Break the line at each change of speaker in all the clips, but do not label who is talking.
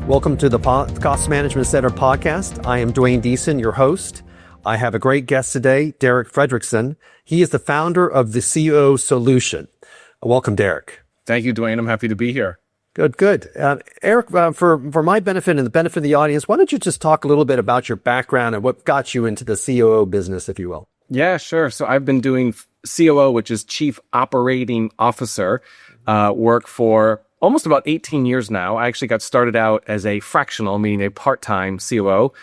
Welcome to the Cost Management Center podcast. I am Dwayne Deason, your host. I have a great guest today, Derek Fredrickson. He is the founder of the COO Solution. Welcome, Derek.
Thank you, Dwayne. I'm happy to be here.
Good. Eric, for my benefit and the benefit of the audience, why don't you just talk a little bit about your background and what got you into the COO business, if you will?
Yeah, sure. So I've been doing COO, which is Chief Operating Officer, work for almost about 18 years now. I actually got started out as a fractional, meaning a part-time COO,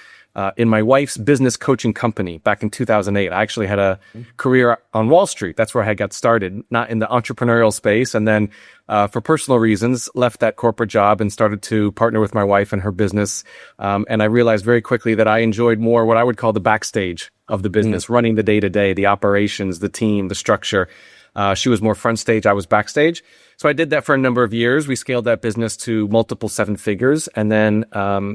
in my wife's business coaching company back in 2008. I actually had a career on Wall Street. That's where I got started, not in the entrepreneurial space. And then for personal reasons, left that corporate job and started to partner with my wife and her business. And I realized very quickly that I enjoyed more what I would call the backstage of the business, running the day-to-day, the operations, the team, the structure. She was more front stage. I was backstage. So I did that for a number of years. We scaled that business to multiple seven figures. And then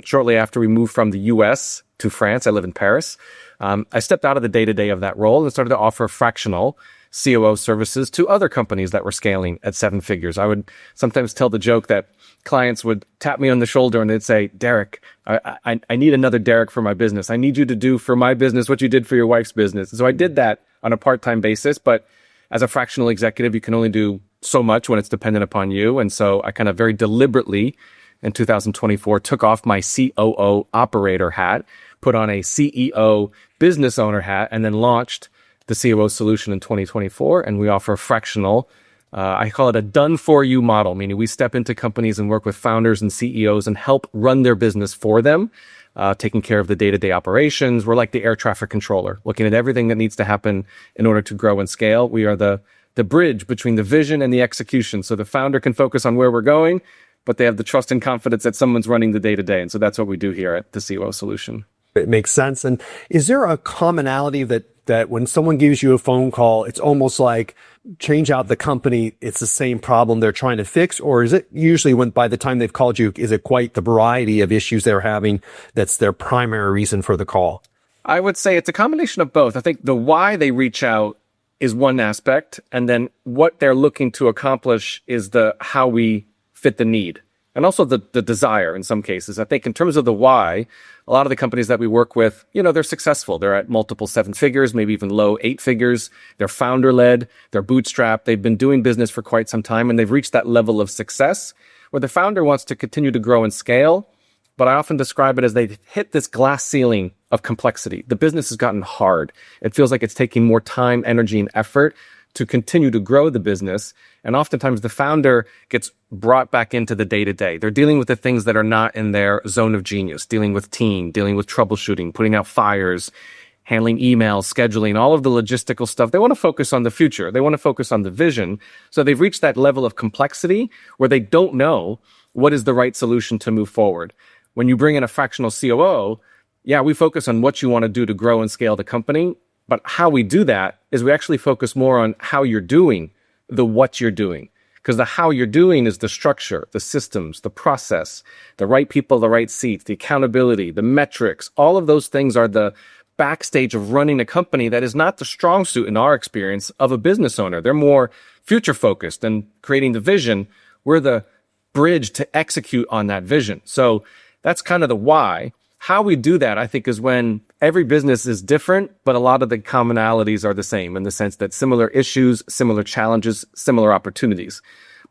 shortly after we moved from the US to France, I live in Paris, I stepped out of the day-to-day of that role and started to offer fractional COO services to other companies that were scaling at seven figures. I would sometimes tell the joke that clients would tap me on the shoulder and they'd say, Derek, I need another Derek for my business. I need you to do for my business what you did for your wife's business. And so I did that on a part-time basis, but as a fractional executive, you can only do so much when it's dependent upon you. And so I kind of very deliberately in 2024 took off my COO operator hat, put on a CEO business owner hat, and then launched the COO Solution in 2024. And we offer a fractional, I call it a done-for-you model, meaning we step into companies and work with founders and CEOs and help run their business for them, taking care of the day-to-day operations. We're like the air traffic controller, looking at everything that needs to happen in order to grow and scale. We are the bridge between the vision and the execution. So the founder can focus on where we're going, but they have the trust and confidence that someone's running the day-to-day. And so that's what we do here at the COO Solution.
It makes sense. And is there a commonality that when someone gives you a phone call, it's almost like change out the company, it's the same problem they're trying to fix? Or is it usually when by the time they've called you, is it quite the variety of issues they're having that's their primary reason for the call?
I would say it's a combination of both. I think the why they reach out is one aspect, and then what they're looking to accomplish is the how we fit the need, and also the desire in some cases. I think in terms of the why, a lot of the companies that we work with, they're successful. They're at multiple seven figures, maybe even low eight figures. They're founder-led, they're bootstrapped, they've been doing business for quite some time, and they've reached that level of success where the founder wants to continue to grow and scale. But I often describe it as they've hit this glass ceiling of complexity. The business has gotten hard. It feels like it's taking more time, energy, and effort to continue to grow the business. And oftentimes the founder gets brought back into the day-to-day. They're dealing with the things that are not in their zone of genius, dealing with team, dealing with troubleshooting, putting out fires, handling emails, scheduling, all of the logistical stuff. They want to focus on the future. They want to focus on the vision. So they've reached that level of complexity where they don't know what is the right solution to move forward. When you bring in a fractional COO, we focus on what you want to do to grow and scale the company. But how we do that is we actually focus more on how you're doing the what you're doing. Because the how you're doing is the structure, the systems, the process, the right people, the right seats, the accountability, the metrics. All of those things are the backstage of running a company that is not the strong suit in our experience of a business owner. They're more future focused and creating the vision. We're the bridge to execute on that vision. So that's kind of the why. How we do that, I think, is when every business is different, but a lot of the commonalities are the same in the sense that similar issues, similar challenges, similar opportunities.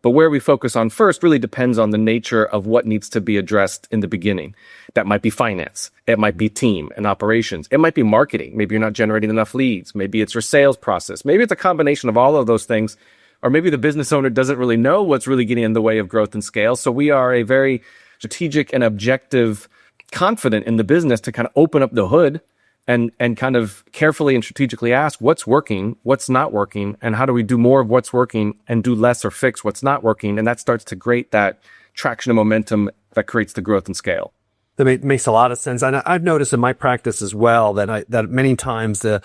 But where we focus on first really depends on the nature of what needs to be addressed in the beginning. That might be finance. It might be team and operations. It might be marketing. Maybe you're not generating enough leads. Maybe it's your sales process. Maybe it's a combination of all of those things. Or maybe the business owner doesn't really know what's really getting in the way of growth and scale. So we are a very strategic and objective, confident in the business to kind of open up the hood and kind of carefully and strategically ask what's working, what's not working, and how do we do more of what's working and do less or fix what's not working. And that starts to create that traction and momentum that creates the growth and scale.
That makes a lot of sense. And I've noticed in my practice as well that many times the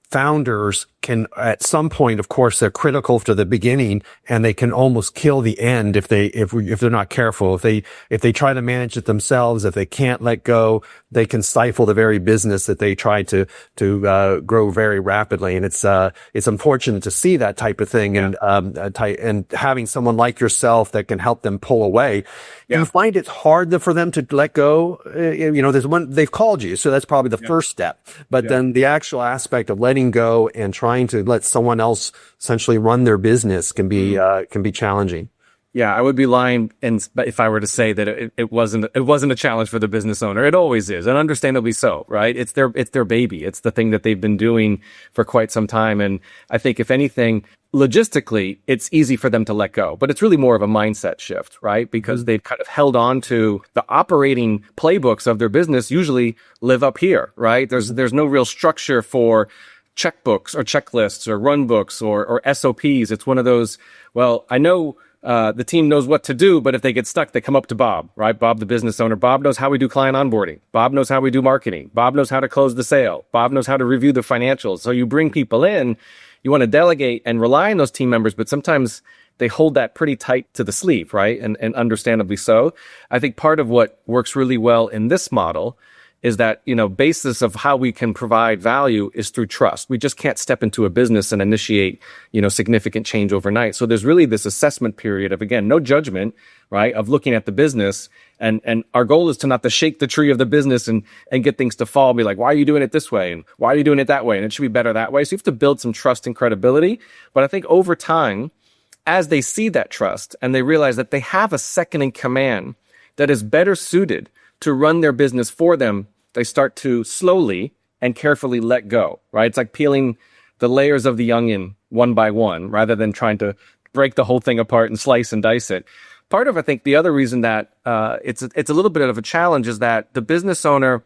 founders can, at some point, of course, they're critical to the beginning, and they can almost kill the end if they're not careful. If they try to manage it themselves, if they can't let go, they can stifle the very business that they try to grow very rapidly. And it's unfortunate to see that type of thing. Yeah. And having someone like yourself that can help them pull away. Yeah. Do you find it hard for them to let go? There's one, they've called you, so that's probably the first step. But then the actual aspect of letting go and trying to let someone else essentially run their business can be challenging.
Yeah, I would be lying if I were to say that it wasn't a challenge for the business owner. It always is, and understandably so, right? It's their baby. It's the thing that they've been doing for quite some time. And I think if anything, logistically, it's easy for them to let go, but it's really more of a mindset shift, right? Because they've kind of held on to the operating playbooks of their business usually live up here, right? There's no real structure for checkbooks or checklists or run books or SOPs. It's one of those, well, I know the team knows what to do, but if they get stuck, they come up to Bob, right? Bob, the business owner. Bob knows how we do client onboarding. Bob knows how we do marketing. Bob knows how to close the sale. Bob knows how to review the financials. So you bring people in, you want to delegate and rely on those team members, but sometimes they hold that pretty tight to the sleeve, right? And understandably so. I think part of what works really well in this model is that, basis of how we can provide value is through trust. We just can't step into a business and initiate, significant change overnight. So there's really this assessment period of, again, no judgment, right? Of looking at the business. And our goal is to not to shake the tree of the business and get things to fall, be like, why are you doing it this way? And why are you doing it that way? And it should be better that way. So you have to build some trust and credibility. But I think over time, as they see that trust and they realize that they have a second in command that is better suited to run their business for them, they start to slowly and carefully let go, right? It's like peeling the layers of the onion one by one rather than trying to break the whole thing apart and slice and dice it. Part of, I think, the other reason that it's a little bit of a challenge is that the business owner,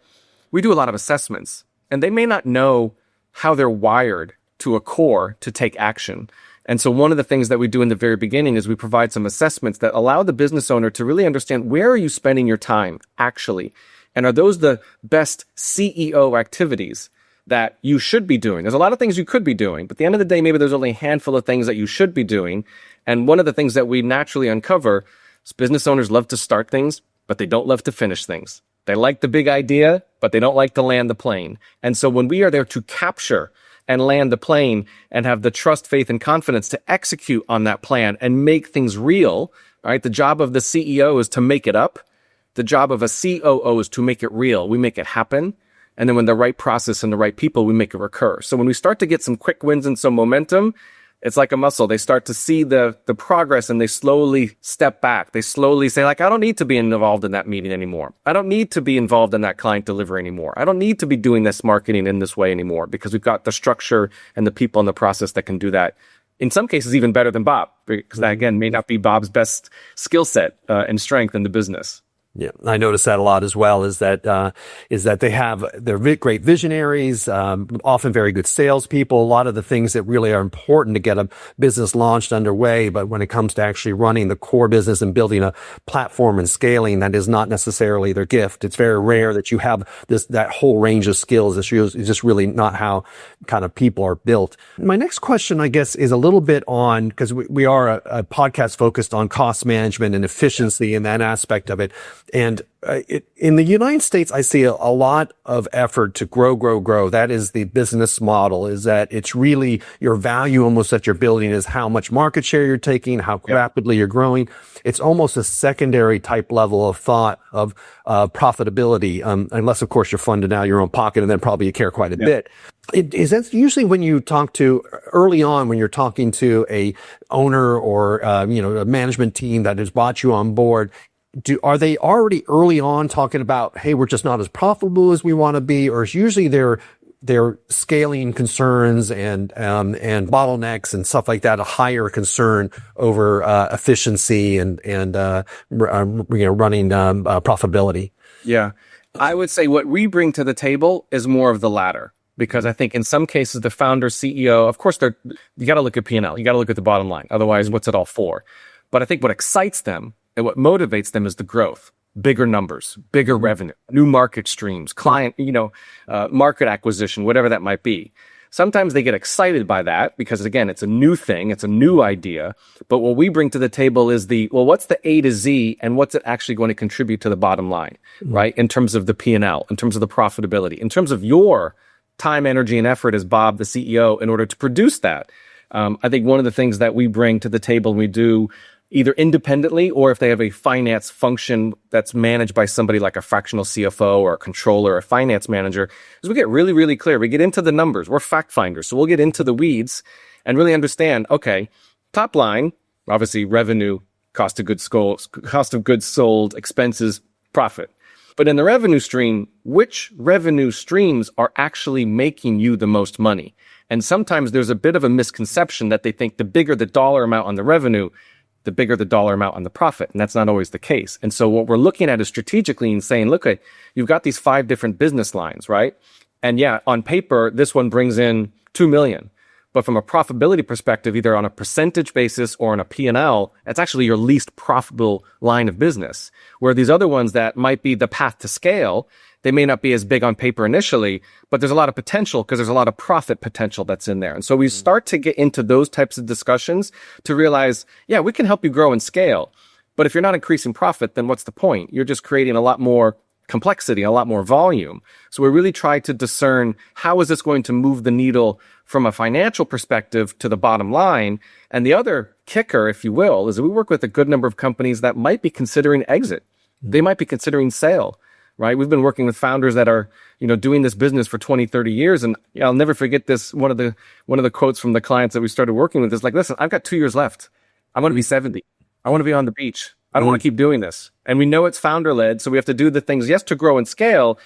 we do a lot of assessments, and they may not know how they're wired to a core to take action. And so one of the things that we do in the very beginning is we provide some assessments that allow the business owner to really understand, where are you spending your time actually? And are those the best CEO activities that you should be doing? There's a lot of things you could be doing, but at the end of the day, maybe there's only a handful of things that you should be doing. And one of the things that we naturally uncover is business owners love to start things, but they don't love to finish things. They like the big idea, but they don't like to land the plane. And so when we are there to capture and land the plane and have the trust, faith, and confidence to execute on that plan and make things real, right? The job of the CEO is to make it up. The job of a COO is to make it real. We make it happen. And then when the right process and the right people, we make it recur. So when we start to get some quick wins and some momentum, it's like a muscle. They start to see the progress and they slowly step back. They slowly say, like, I don't need to be involved in that meeting anymore. I don't need to be involved in that client delivery anymore. I don't need to be doing this marketing in this way anymore, because we've got the structure and the people and the process that can do that. In some cases, even better than Bob, because that, again, may not be Bob's best skill set and strength in the business.
Yeah, I notice that a lot as well, is that they're great visionaries, often very good salespeople, a lot of the things that really are important to get a business launched underway. But when it comes to actually running the core business and building a platform and scaling, that is not necessarily their gift. It's very rare that you have that whole range of skills. It's just really not how kind of people are built. My next question, I guess, is a little bit on, because we are a podcast focused on cost management and efficiency and that aspect of it. And in the United States, I see a lot of effort to grow. That is the business model, is that it's really your value almost that you're building is how much market share you're taking, how rapidly you're growing. It's almost a secondary type level of thought of profitability, unless, of course, you're funded out of your own pocket, and then probably you care quite a bit. Is that usually when you talk to early on, when you're talking to a owner or a management team that has brought you on board? Are they already early on talking about, hey, we're just not as profitable as we want to be, or is usually their scaling concerns and bottlenecks and stuff like that a higher concern over efficiency and running profitability?
Yeah, I would say what we bring to the table is more of the latter. Because I think in some cases, the founder, CEO, of course, you got to look at P&L. You got to look at the bottom line. Otherwise, what's it all for? But I think what excites them and what motivates them is the growth, bigger numbers, bigger revenue, new market streams, client, market acquisition, whatever that might be. Sometimes they get excited by that because, again, it's a new thing, it's a new idea. But what we bring to the table is what's the A to Z and what's it actually going to contribute to the bottom line, right? In terms of the P&L, in terms of the profitability, in terms of your time, energy, and effort as Bob, the CEO, in order to produce that. I think one of the things that we bring to the table, and we do either independently or if they have a finance function that's managed by somebody like a fractional CFO or a controller or a finance manager, is we get really, really clear. We get into the numbers. We're fact finders. So we'll get into the weeds and really understand, okay, top line, obviously revenue, cost of goods sold, expenses, profit. But in the revenue stream, which revenue streams are actually making you the most money? And sometimes there's a bit of a misconception that they think the bigger the dollar amount on the revenue, the bigger the dollar amount on the profit. And that's not always the case. And so what we're looking at is strategically and saying, look, you've got these 5 different business lines, right? And yeah, on paper, this one brings in 2 million. But from a profitability perspective, either on a percentage basis or on a P&L, it's actually your least profitable line of business. Where these other ones that might be the path to scale, they may not be as big on paper initially, but there's a lot of potential because there's a lot of profit potential that's in there. And so we start to get into those types of discussions to realize, yeah, we can help you grow and scale. But if you're not increasing profit, then what's the point? You're just creating a lot more complexity, a lot more volume. So we really try to discern how is this going to move the needle from a financial perspective to the bottom line. And the other kicker, if you will, is that we work with a good number of companies that might be considering exit. They might be considering sale. Right? We've been working with founders that are, doing this business for 20, 30 years. And I'll never forget this. One of the quotes from the clients that we started working with is like, listen, I've got 2 years left. I want to be 70. I want to be on the beach. I don't want to keep doing this. And we know it's founder led. So we have to do the things, yes, to grow and scale,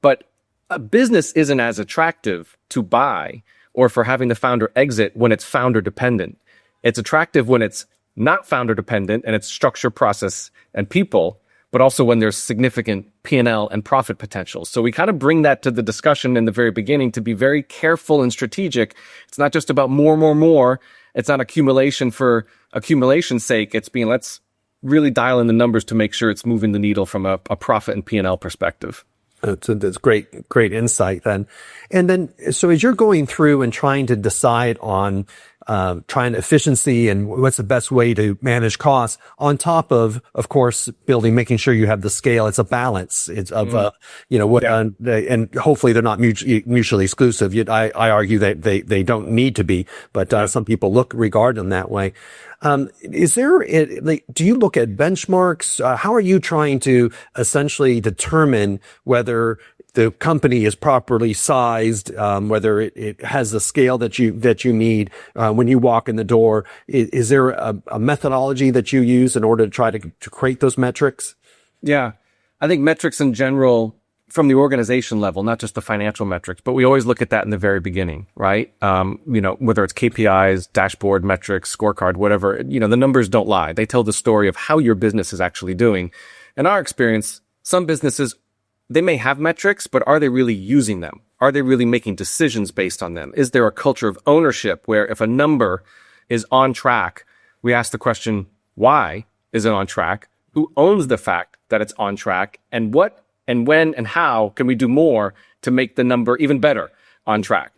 but a business isn't as attractive to buy or for having the founder exit when it's founder dependent. It's attractive when it's not founder dependent and it's structure, process, and people, but also when there's significant P&L and profit potential. So we kind of bring that to the discussion in the very beginning to be very careful and strategic. It's not just about more. It's not accumulation for accumulation's sake. It's being, let's really dial in the numbers to make sure it's moving the needle from a profit and P&L perspective.
That's great insight then. And then, so as you're going through and trying to decide on trying efficiency and what's the best way to manage costs, on top of course, making sure you have the scale. It's a balance. It's of, and hopefully they're not mutually exclusive. Yet I argue that they don't need to be, but some people regard them that way. Is there, do you look at benchmarks? How are you trying to essentially determine whether the company is properly sized, whether it has the scale that you need when you walk in the door? Is there a methodology that you use in order to try to create those metrics?
Yeah, I think metrics in general, from the organization level, not just the financial metrics, but we always look at that in the very beginning, right? Whether it's KPIs, dashboard metrics, scorecard, whatever, the numbers don't lie. They tell the story of how your business is actually doing. In our experience, some businesses, they may have metrics, but are they really using them? Are they really making decisions based on them? Is there a culture of ownership where if a number is on track, we ask the question, why is it on track? Who owns the fact that it's on track? And what and when and how can we do more to make the number even better on track?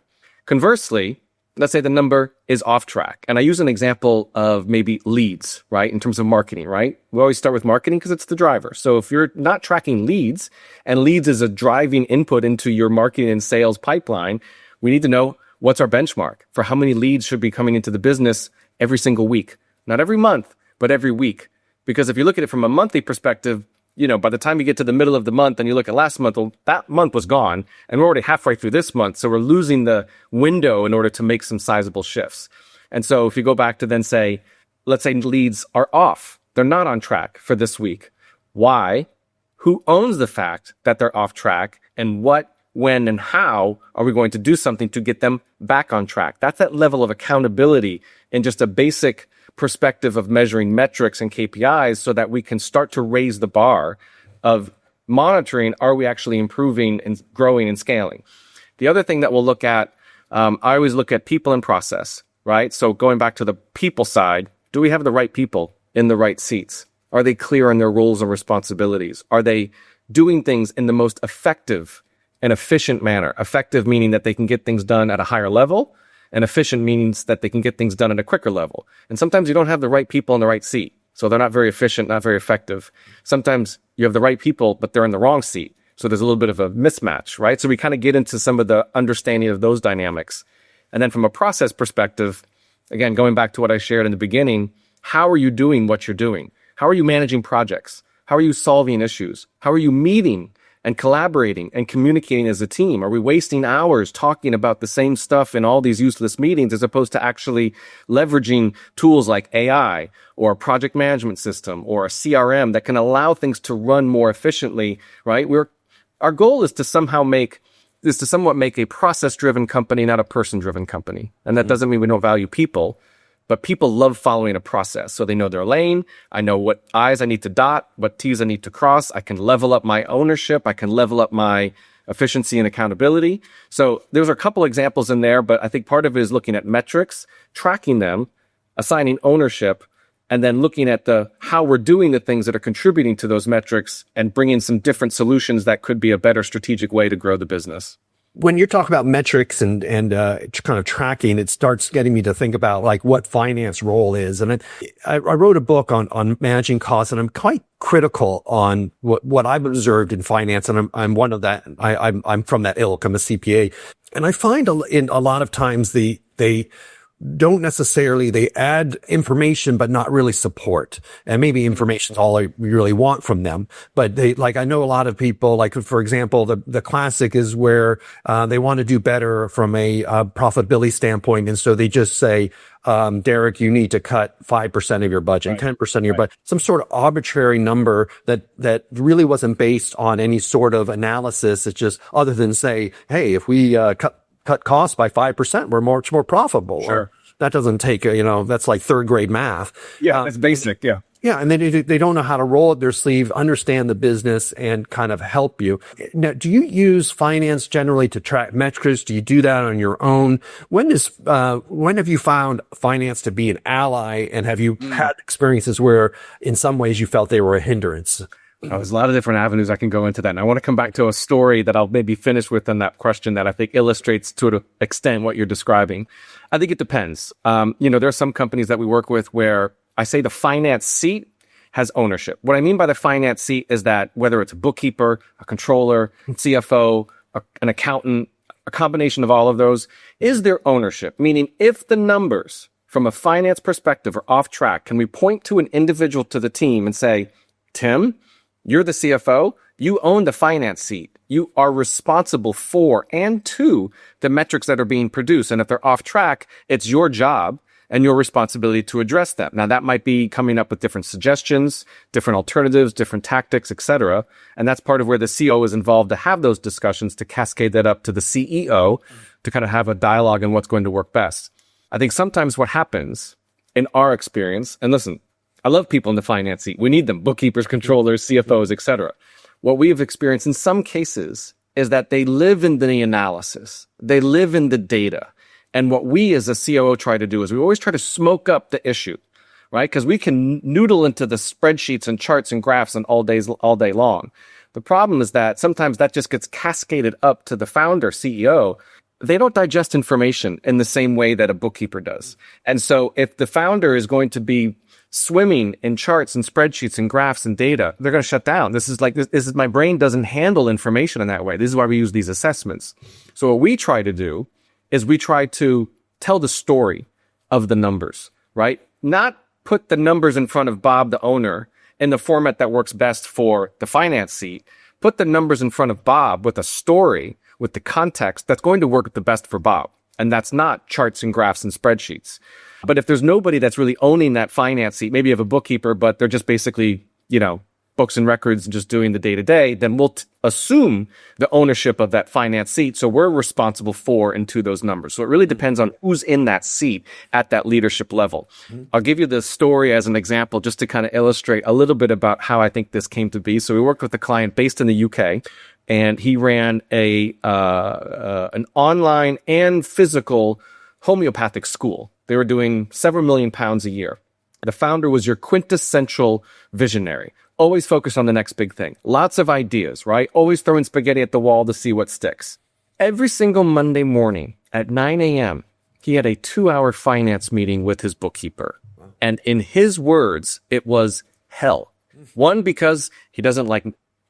Conversely, let's say the number is off track. And I use an example of maybe leads, right? In terms of marketing, right? We always start with marketing because it's the driver. So if you're not tracking leads, and leads is a driving input into your marketing and sales pipeline, we need to know what's our benchmark for how many leads should be coming into the business every single week. Not every month, but every week. Because if you look at it from a monthly perspective, by the time you get to the middle of the month and you look at last month, well, that month was gone and we're already halfway through this month. So we're losing the window in order to make some sizable shifts. And so if you go back to then say, let's say leads are off, they're not on track for this week. Why? Who owns the fact that they're off track, and what, when, and how are we going to do something to get them back on track? That's that level of accountability in just a basic perspective of measuring metrics and KPIs so that we can start to raise the bar of monitoring, are we actually improving and growing and scaling? The other thing that we'll look at, I always look at people and process, right? So going back to the people side, do we have the right people in the right seats? Are they clear on their roles and responsibilities? Are they doing things in the most effective an efficient manner. Effective meaning that they can get things done at a higher level, and efficient means that they can get things done at a quicker level. And sometimes you don't have the right people in the right seat. So they're not very efficient, not very effective. Sometimes you have the right people, but they're in the wrong seat. So there's a little bit of a mismatch, right? So we kind of get into some of the understanding of those dynamics. And then from a process perspective, again, going back to what I shared in the beginning, how are you doing what you're doing? How are you managing projects? How are you solving issues? How are you meeting and collaborating and communicating as a team? Are we wasting hours talking about the same stuff in all these useless meetings as opposed to actually leveraging tools like AI or a project management system or a CRM that can allow things to run more efficiently, right? Our goal is to somewhat make a process-driven company, not a person-driven company. And that doesn't mean we don't value people, but people love following a process. So they know their lane. I know what I's I need to dot, what T's I need to cross. I can level up my ownership. I can level up my efficiency and accountability. So there's a couple examples in there, but I think part of it is looking at metrics, tracking them, assigning ownership, and then looking at how we're doing the things that are contributing to those metrics and bringing some different solutions that could be a better strategic way to grow the business.
When you're talking about metrics and kind of tracking, it starts getting me to think about like what finance role is. And I wrote a book on managing costs, and I'm quite critical on what I've observed in finance. And I'm one of that. I'm from that ilk. I'm a CPA, and I find in a lot of times they don't necessarily, they add information, but not really support. And maybe information's all I really want from them. But I know a lot of people, like, for example, the classic is where, they want to do better from a profitability standpoint. And so they just say, Derek, you need to cut 5% of your budget, 10% of your budget, some sort of arbitrary number that really wasn't based on any sort of analysis. It's just other than say, hey, if we, cut costs by 5%, we're much more profitable.
Sure.
That doesn't take, that's like third grade math.
Yeah, that's basic. Yeah.
Yeah. And they don't know how to roll up their sleeve, understand the business, and kind of help you. Now, do you use finance generally to track metrics? Do you do that on your own? When have you found finance to be an ally? And have you had experiences where in some ways you felt they were a hindrance?
There's a lot of different avenues I can go into that. And I want to come back to a story that I'll maybe finish with on that question that I think illustrates to an extent what you're describing. I think it depends. There are some companies that we work with where I say the finance seat has ownership. What I mean by the finance seat is that whether it's a bookkeeper, a controller, CFO, an accountant, a combination of all of those, is their ownership. Meaning if the numbers from a finance perspective are off track, can we point to an individual to the team and say, Tim, you're the CFO. You own the finance seat. You are responsible for and to the metrics that are being produced. And if they're off track, it's your job and your responsibility to address them. Now, that might be coming up with different suggestions, different alternatives, different tactics, etc. And that's part of where the COO is involved to have those discussions, to cascade that up to the CEO, to kind of have a dialogue on what's going to work best. I think sometimes what happens in our experience, and listen, I love people in the finance seat. We need them, bookkeepers, controllers, CFOs, etc. What we have experienced in some cases is that they live in the analysis. They live in the data. And what we as a COO try to do is we always try to smoke up the issue, right? Because we can noodle into the spreadsheets and charts and graphs and all day long. The problem is that sometimes that just gets cascaded up to the founder, CEO. They don't digest information in the same way that a bookkeeper does. And so if the founder is going to be swimming in charts and spreadsheets and graphs and data, they're going to shut down. This is my brain doesn't handle information in that way. This is why we use these assessments. So what we try to do is we try to tell the story of the numbers, right? Not put the numbers in front of Bob, the owner, in the format that works best for the finance seat. Put the numbers in front of Bob with a story, with the context that's going to work the best for Bob. And that's not charts and graphs and spreadsheets. But if there's nobody that's really owning that finance seat, maybe you have a bookkeeper, but they're just basically, books and records and just doing the day-to-day, then we'll assume the ownership of that finance seat. So we're responsible for and to those numbers. So it really depends on who's in that seat at that leadership level. I'll give you the story as an example just to kind of illustrate a little bit about how I think this came to be. So we worked with a client based in the UK, and he ran an online and physical homeopathic school. They were doing several million pounds a year. The founder was your quintessential visionary. Always focus on the next big thing. Lots of ideas, right? Always throwing spaghetti at the wall to see what sticks. Every single Monday morning at 9 a.m., he had a 2-hour finance meeting with his bookkeeper. And in his words, it was hell. One, because he doesn't like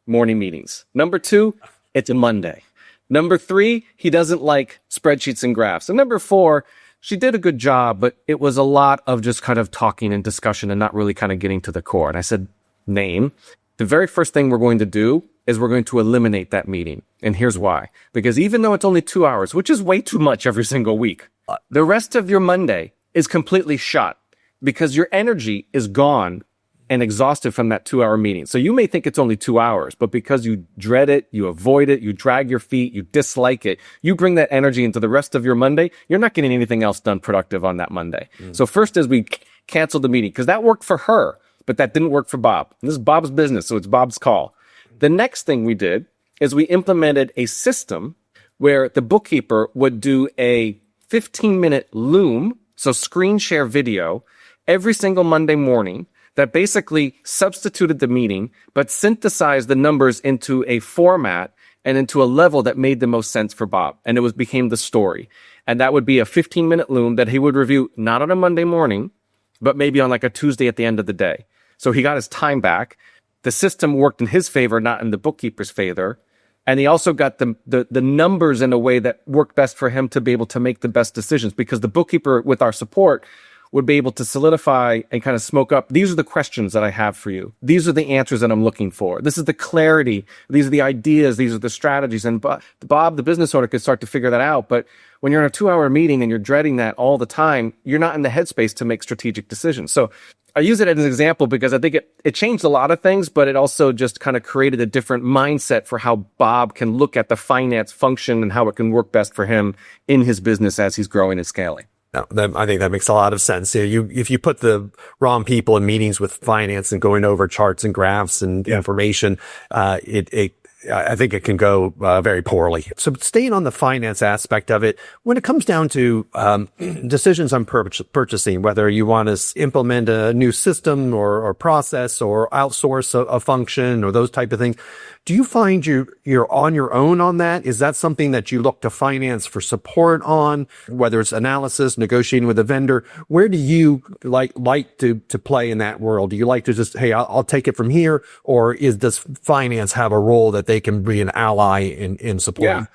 morning meetings. Number two, it's a Monday. Number three, he doesn't like spreadsheets and graphs. And number four, she did a good job, but it was a lot of just kind of talking and discussion and not really kind of getting to the core. And I said, name. The very first thing we're going to do is we're going to eliminate that meeting. And here's why. Because even though it's only 2 hours, which is way too much every single week, the rest of your Monday is completely shot because your energy is gone and exhausted from that 2-hour meeting. So you may think it's only 2 hours, but because you dread it, you avoid it, you drag your feet, you dislike it, you bring that energy into the rest of your Monday, you're not getting anything else done productive on that Monday. So first is we canceled the meeting because that worked for her, but that didn't work for Bob. And this is Bob's business, so it's Bob's call. The next thing we did is we implemented a system where the bookkeeper would do a 15-minute Loom, so screen share video, every single Monday morning that basically substituted the meeting, but synthesized the numbers into a format and into a level that made the most sense for Bob. And it became the story. And that would be a 15-minute Loom that he would review not on a Monday morning, but maybe on like a Tuesday at the end of the day. So he got his time back. The system worked in his favor, not in the bookkeeper's favor. And he also got the numbers in a way that worked best for him to be able to make the best decisions, because the bookkeeper, with our support, would be able to solidify and kind of smoke up. These are the questions that I have for you. These are the answers that I'm looking for. This is the clarity. These are the ideas. These are the strategies. And Bob, the business owner, could start to figure that out. But when you're in a 2-hour meeting and you're dreading that all the time, you're not in the headspace to make strategic decisions. So I use it as an example because I think it changed a lot of things, but it also just kind of created a different mindset for how Bob can look at the finance function and how it can work best for him in his business as he's growing and scaling.
No, I think that makes a lot of sense. If you put the wrong people in meetings with finance and going over charts and graphs and information, I think it can go very poorly. So staying on the finance aspect of it, when it comes down to decisions on purchasing, whether you want to implement a new system or process or outsource a function or those type of things, do you find you're on your own on that? Is that something that you look to finance for support on, whether it's analysis, negotiating with a vendor? Where do you like to play in that world? Do you like to just, hey, I'll take it from here? Or does finance have a role that they can be an ally in supporting?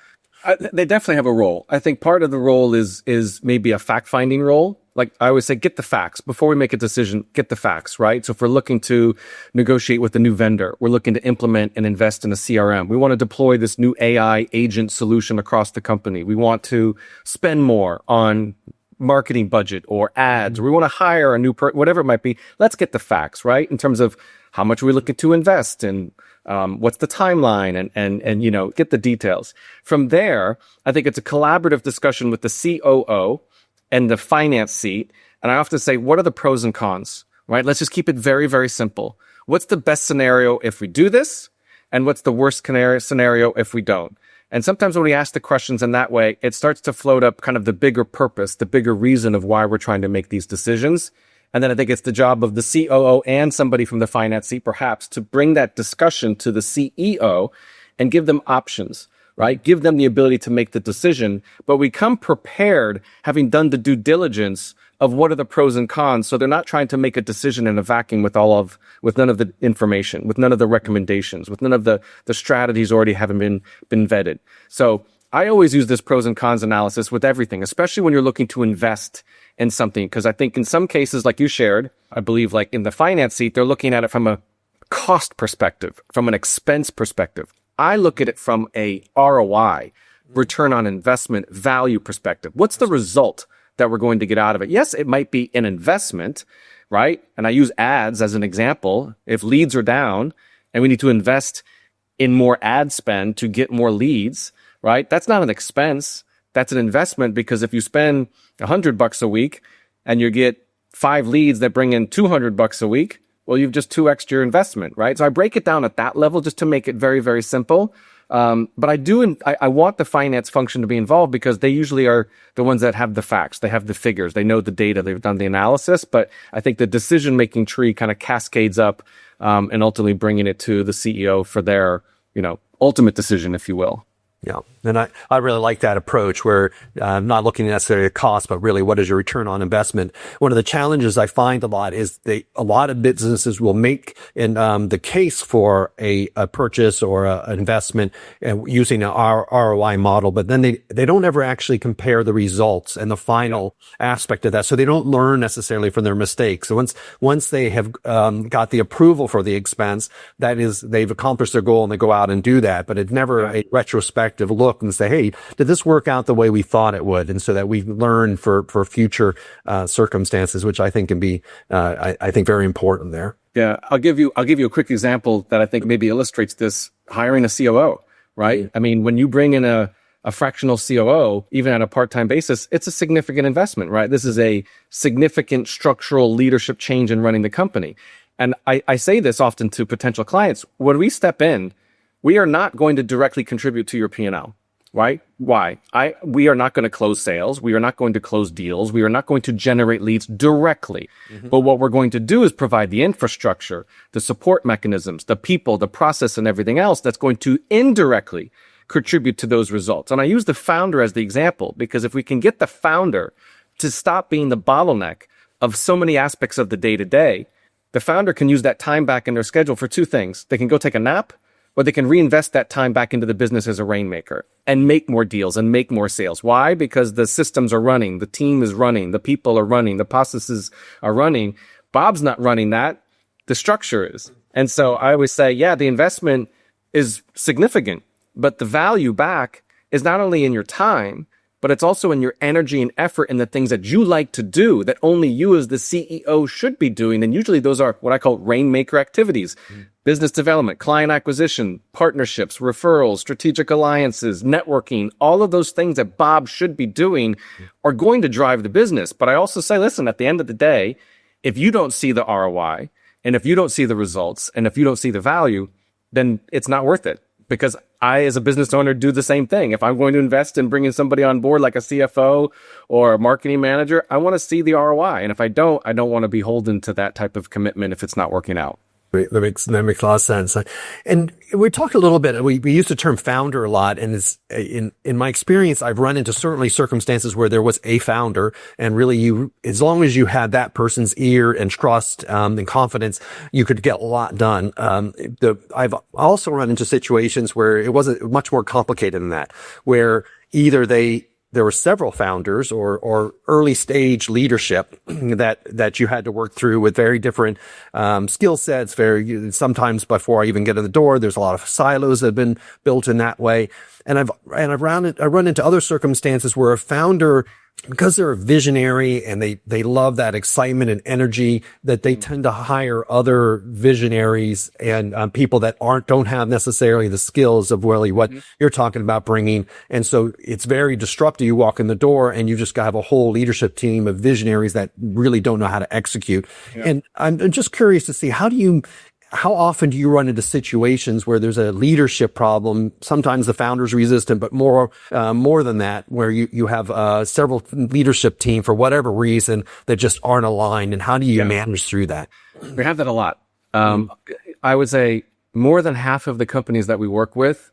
Yeah, they definitely have a role. I think part of the role is maybe a fact-finding role. Like I always say, get the facts. Before we make a decision, get the facts, right? So if we're looking to negotiate with a new vendor, we're looking to implement and invest in a CRM. We want to deploy this new AI agent solution across the company. We want to spend more on marketing budget or ads, or we want to hire a new whatever it might be. Let's get the facts, right? In terms of how much are we looking to invest and what's the timeline and get the details. From there, I think it's a collaborative discussion with the COO and the finance seat. And I often say, what are the pros and cons, right? Let's just keep it very, very simple. What's the best scenario if we do this? And what's the worst scenario if we don't? And sometimes when we ask the questions in that way, it starts to float up kind of the bigger purpose, the bigger reason of why we're trying to make these decisions. And then I think it's the job of the COO and somebody from the finance seat, perhaps, to bring that discussion to the CEO and give them options, right? Give them the ability to make the decision, but we come prepared, having done the due diligence of what are the pros and cons. So they're not trying to make a decision in a vacuum with none of the information, with none of the recommendations, with none of the strategies already having been vetted. So I always use this pros and cons analysis with everything, especially when you're looking to invest in something. Because I think in some cases, like you shared, I believe like in the finance seat, they're looking at it from a cost perspective, from an expense perspective. I look at it from a ROI, return on investment, value perspective. What's the result that we're going to get out of it? Yes, it might be an investment, right? And I use ads as an example. If leads are down and we need to invest in more ad spend to get more leads, right? That's not an expense. That's an investment, because if you spend $100 a week and you get 5 leads that bring in $200 a week, well, you've just 2x'd your investment, right? So I break it down at that level just to make it very, very simple. But I want the finance function to be involved because they usually are the ones that have the facts. They have the figures. They know the data. They've done the analysis. But I think the decision-making tree kind of cascades up, and ultimately bringing it to the CEO for their, ultimate decision, if you will.
Yeah. And I really like that approach where not looking necessarily at cost, but really what is your return on investment. One of the challenges I find a lot is a lot of businesses will make the case for a purchase or an investment using an ROI model, but then they don't ever actually compare the results and the final aspect of that. So they don't learn necessarily from their mistakes. So once they have got the approval for the expense, that is, they've accomplished their goal and they go out and do that, but it's never a retrospective look and say, hey, did this work out the way we thought it would? And so that we learn for future circumstances, which I think can be, I think, very important there.
Yeah, I'll give you a quick example that I think maybe illustrates this. Hiring a COO, right? Mm-hmm. I mean, when you bring in a fractional COO, even at a part-time basis, it's a significant investment, right? This is a significant structural leadership change in running the company. And I say this often to potential clients. When we step in, we are not going to directly contribute to your P&L, right? Why? We are not going to close sales. We are not going to close deals. We are not going to generate leads directly. Mm-hmm. But what we're going to do is provide the infrastructure, the support mechanisms, the people, the process, and everything else that's going to indirectly contribute to those results. And I use the founder as the example because if we can get the founder to stop being the bottleneck of so many aspects of the day-to-day, the founder can use that time back in their schedule for two things. They can go take a nap, or they can reinvest that time back into the business as a rainmaker and make more deals and make more sales. Why? Because the systems are running, the team is running, the people are running, the processes are running. Bob's not running that. The structure is. And so I always say, the investment is significant, but the value back is not only in your time, but it's also in your energy and effort in the things that you like to do that only you as the CEO should be doing. And usually those are what I call rainmaker activities. Business development, client acquisition, partnerships, referrals, strategic alliances, networking, all of those things that Bob should be doing are going to drive the business. But I also say, listen, at the end of the day, if you don't see the ROI and if you don't see the results and if you don't see the value, then it's not worth it. Because I, as a business owner, do the same thing. If I'm going to invest in bringing somebody on board like a CFO or a marketing manager, I want to see the ROI. And if I don't want to be beholden to that type of commitment if it's not working out.
That makes a lot of sense. And we talked a little bit, we use the term founder a lot. And it's, in my experience, I've run into certainly circumstances where there was a founder and really as long as you had that person's ear and trust, and confidence, you could get a lot done. I've also run into situations where it wasn't much more complicated than that, where either there were several founders or early stage leadership that you had to work through with very different skill sets. Sometimes before I even get in the door, there's a lot of silos that have been built in that way. And I run into other circumstances where a founder, because they're a visionary and they love that excitement and energy, that they tend to hire other visionaries and people that don't have necessarily the skills of really what you're talking about bringing. And so it's very disruptive. You walk in the door and you just have a whole leadership team of visionaries that really don't know how to execute. Yeah. And I'm just curious to see, how often do you run into situations where there's a leadership problem? Sometimes the founder's resistant, but more than that, where you have several leadership team for whatever reason that just aren't aligned. And how do you manage through that?
We have that a lot. I would say more than half of the companies that we work with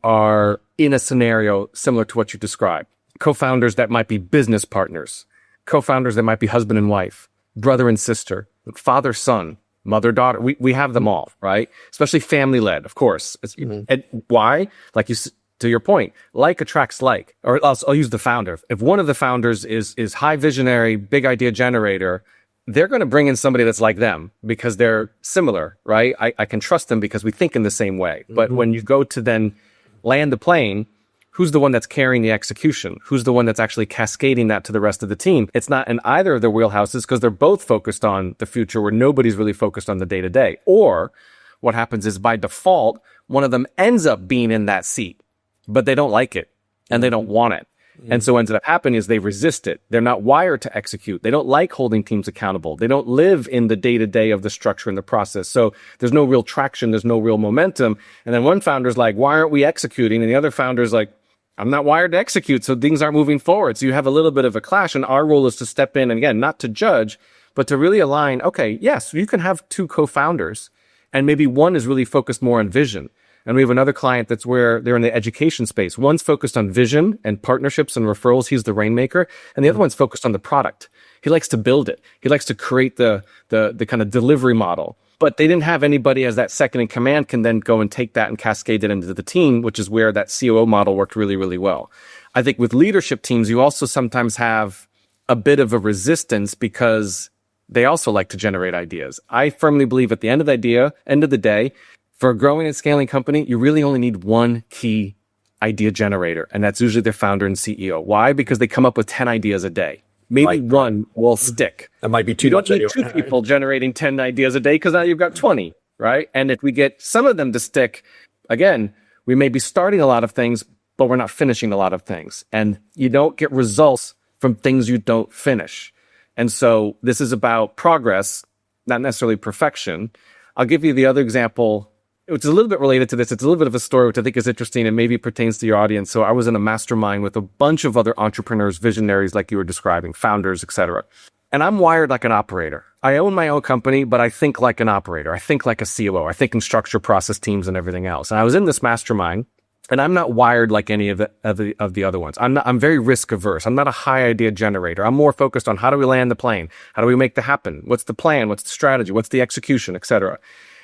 are in a scenario similar to what you described. Co-founders that might be business partners, co-founders that might be husband and wife, brother and sister, father, son, mother, daughter. We have them all, right? Especially family led, of course. And why? Like to your point, like attracts like, or I'll use the founder. If one of the founders is high visionary, big idea generator, they're going to bring in somebody that's like them because they're similar, right? I can trust them because we think in the same way. But when you go to then land the plane, who's the one that's carrying the execution? Who's the one that's actually cascading that to the rest of the team? It's not in either of their wheelhouses because they're both focused on the future where nobody's really focused on the day-to-day. Or what happens is by default, one of them ends up being in that seat, but they don't like it and they don't want it. And so what ends up happening is they resist it. They're not wired to execute. They don't like holding teams accountable. They don't live in the day-to-day of the structure and the process. So there's no real traction. There's no real momentum. And then one founder's like, why aren't we executing? And the other founder's like, I'm not wired to execute, so things aren't moving forward. So you have a little bit of a clash. And our role is to step in, and again, not to judge, but to really align. Okay, yes, you can have two co-founders, and maybe one is really focused more on vision. And we have another client that's where they're in the education space. One's focused on vision and partnerships and referrals. He's the rainmaker. And the other one's focused on the product. He likes to build it. He likes to create the kind of delivery model. But they didn't have anybody as that second in command can then go and take that and cascade it into the team, which is where that COO model worked really, really well. I think with leadership teams, you also sometimes have a bit of a resistance because they also like to generate ideas. I firmly believe at the end of the day, for a growing and scaling company, you really only need one key idea generator, and that's usually their founder and CEO. Why? Because they come up with 10 ideas a day. Maybe one will stick.
That might be too
You
much.
don't need two people generating 10 ideas a day because now you've got 20, right? And if we get some of them to stick, again, we may be starting a lot of things, but we're not finishing a lot of things. And you don't get results from things you don't finish. And so this is about progress, not necessarily perfection. I'll give you the other example, which is a little bit related to this. It's a little bit of a story, which I think is interesting and maybe pertains to your audience. So I was in a mastermind with a bunch of other entrepreneurs, visionaries, like you were describing, founders, etc. And I'm wired like an operator. I own my own company, but I think like an operator. I think like a COO. I think in structure, process, teams, and everything else. And I was in this mastermind, and I'm not wired like any of the other ones. I'm very risk averse. I'm not a high idea generator. I'm more focused on how do we land the plane? How do we make that happen? What's the plan? What's the strategy? What's the execution, etc.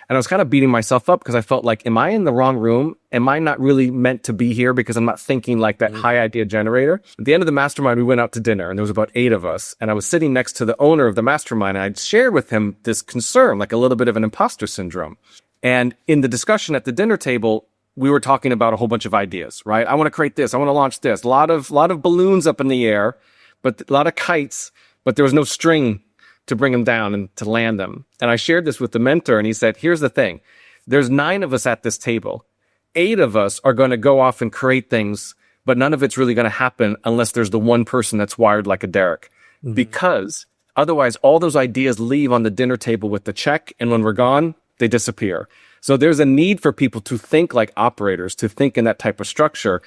And I was kind of beating myself up because I felt like, am I in the wrong room? Am I not really meant to be here because I'm not thinking like that high idea generator? At the end of the mastermind, we went out to dinner, and there was about 8 of us. And I was sitting next to the owner of the mastermind, and I'd shared with him this concern, like a little bit of an imposter syndrome. And in the discussion at the dinner table, we were talking about a whole bunch of ideas, right? I want to create this. I want to launch this. A lot of balloons up in the air, but a lot of kites, but there was no string to bring them down and to land them. And I shared this with the mentor, and he said, here's the thing. There's 9 of us at this table. 8 of us are going to go off and create things, but none of it's really going to happen unless there's the one person that's wired like a Derek. Mm-hmm. Because otherwise, all those ideas leave on the dinner table with the check, and when we're gone, they disappear. So there's a need for people to think like operators, to think in that type of structure.